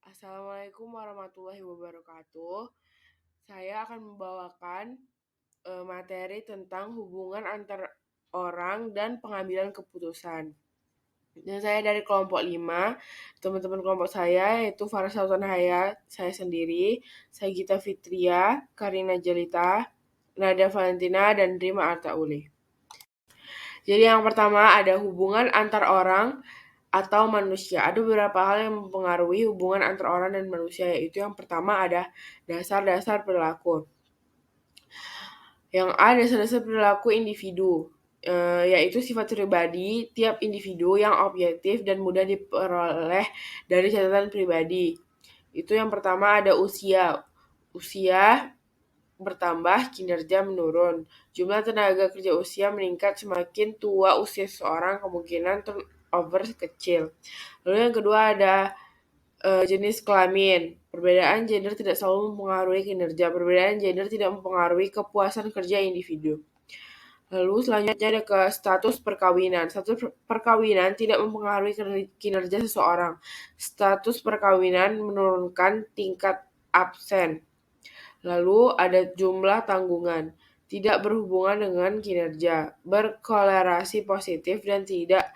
Assalamualaikum warahmatullahi wabarakatuh. Saya akan membawakan materi tentang hubungan antar orang dan pengambilan keputusan. Dan saya dari kelompok 5, teman-teman kelompok saya yaitu Farah Sultan Hayat, saya sendiri, saya Gita Fitria, Karina Jelita, Nadia Valentina, dan Rima Artauli. Jadi yang pertama ada hubungan antar orang atau manusia. Ada beberapa hal yang mempengaruhi hubungan antara orang dan manusia, yaitu yang pertama ada dasar-dasar perilaku. Yang A, dasar-dasar perilaku individu, yaitu sifat pribadi tiap individu yang objektif dan mudah diperoleh dari catatan pribadi. Itu yang pertama ada usia. Usia bertambah, kinerja menurun. Jumlah tenaga kerja usia meningkat semakin tua usia seseorang, kemungkinan turnover kecil. Lalu yang kedua ada jenis kelamin. Perbedaan gender tidak selalu mempengaruhi kinerja. Perbedaan gender tidak mempengaruhi kepuasan kerja individu. Lalu selanjutnya ada ke status perkawinan. Status perkawinan tidak mempengaruhi kinerja seseorang. Status perkawinan menurunkan tingkat absen. Lalu ada jumlah tanggungan. Tidak berhubungan dengan kinerja. Berkolerasi positif dan tidak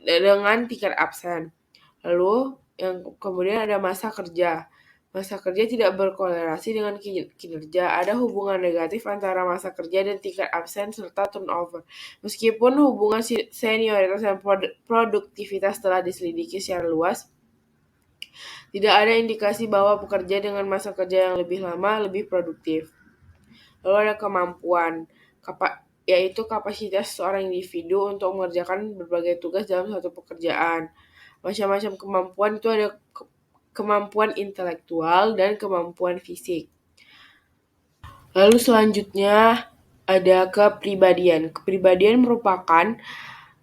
dengan tingkat absen. Lalu yang kemudian ada masa kerja. Masa kerja tidak berkolerasi dengan kinerja. Ada hubungan negatif antara masa kerja dan tingkat absen serta turnover. Meskipun hubungan senioritas dan produktivitas telah diselidiki secara luas, tidak ada indikasi bahwa pekerja dengan masa kerja yang lebih lama lebih produktif. Lalu ada kemampuan, yaitu kapasitas seorang individu untuk mengerjakan berbagai tugas dalam satu pekerjaan. Macam-macam kemampuan itu ada kemampuan intelektual dan kemampuan fisik. Lalu selanjutnya ada kepribadian. Kepribadian merupakan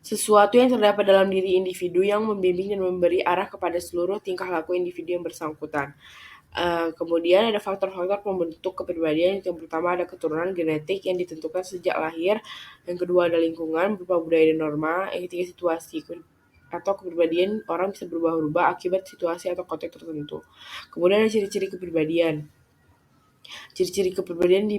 sesuatu yang terdapat dalam diri individu yang membimbing dan memberi arah kepada seluruh tingkah laku individu yang bersangkutan. Kemudian ada faktor-faktor pembentuk kepribadian. Yang pertama ada keturunan genetik yang ditentukan sejak lahir. Yang kedua ada lingkungan berupa budaya dan norma. Yang ketiga situasi atau kepribadian orang bisa berubah-ubah akibat situasi atau konteks tertentu. Kemudian ada ciri-ciri kepribadian. Ciri-ciri kepribadian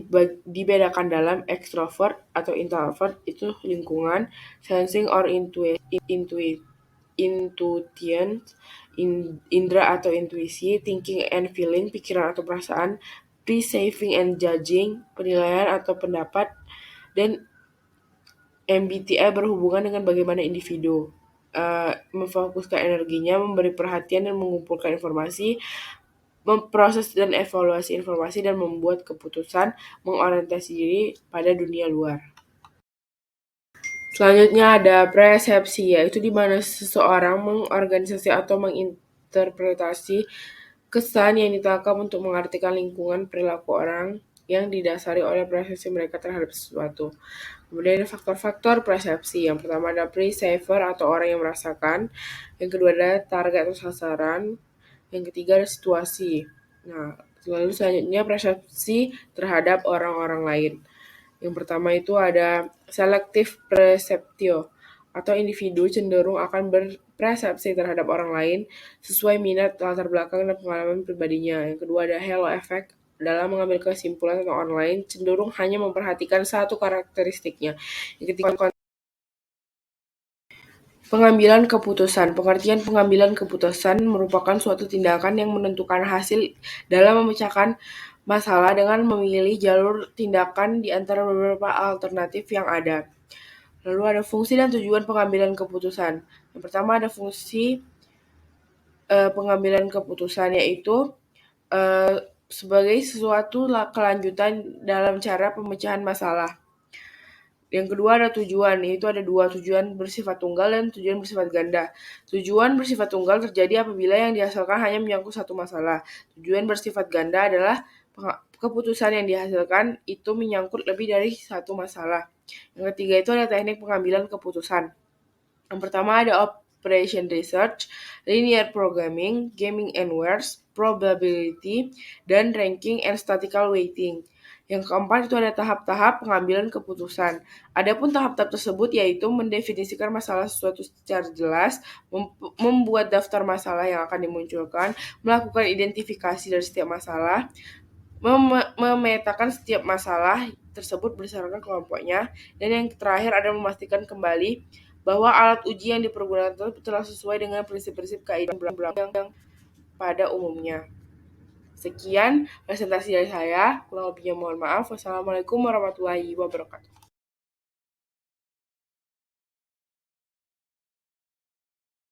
dibedakan dalam extrovert atau introvert, itu lingkungan, sensing or intuition, indra atau intuisi, thinking and feeling, pikiran atau perasaan, perceiving and judging, penilaian atau pendapat, dan MBTI berhubungan dengan bagaimana individu memfokuskan energinya, memberi perhatian dan mengumpulkan informasi, memproses dan evaluasi informasi, dan membuat keputusan, mengorientasi diri pada dunia luar. Selanjutnya ada persepsi, yaitu di mana seseorang mengorganisasi atau menginterpretasi kesan yang ditangkap untuk mengartikan lingkungan perilaku orang yang didasari oleh persepsi mereka terhadap sesuatu. Kemudian ada faktor-faktor persepsi. Yang pertama ada perceiver atau orang yang merasakan. Yang kedua ada target atau sasaran. Yang ketiga ada situasi. Nah, lalu selanjutnya persepsi terhadap orang-orang lain. Yang pertama itu ada selective perceptio, atau individu cenderung akan berpersepsi terhadap orang lain sesuai minat, latar belakang, dan pengalaman pribadinya. Yang kedua ada halo effect, dalam mengambil kesimpulan tentang orang lain cenderung hanya memperhatikan satu karakteristiknya. Yang ketiga pengambilan keputusan. Pengertian pengambilan keputusan merupakan suatu tindakan yang menentukan hasil dalam memecahkan masalah dengan memilih jalur tindakan di antara beberapa alternatif yang ada. Lalu ada fungsi dan tujuan pengambilan keputusan. Yang pertama ada fungsi pengambilan keputusan, yaitu sebagai sesuatu kelanjutan dalam cara pemecahan masalah. Yang kedua ada tujuan, yaitu ada dua, tujuan bersifat tunggal dan tujuan bersifat ganda. Tujuan bersifat tunggal terjadi apabila yang dihasilkan hanya menyangkut satu masalah. Tujuan bersifat ganda adalah keputusan yang dihasilkan itu menyangkut lebih dari satu masalah. Yang ketiga itu ada teknik pengambilan keputusan. Yang pertama ada operation research, linear programming, gaming and words, probability, dan ranking and statistical weighting. Yang keempat itu ada tahap-tahap pengambilan keputusan. Adapun tahap-tahap tersebut yaitu mendefinisikan masalah sesuatu secara jelas, membuat daftar masalah yang akan dimunculkan, melakukan identifikasi dari setiap masalah, memetakan setiap masalah tersebut berdasarkan kelompoknya, dan yang terakhir ada memastikan kembali bahwa alat uji yang dipergunakan telah sesuai dengan prinsip-prinsip kaidah yang pada umumnya. Sekian presentasi dari saya, kurang lebihnya mohon maaf. Wassalamualaikum warahmatullahi wabarakatuh.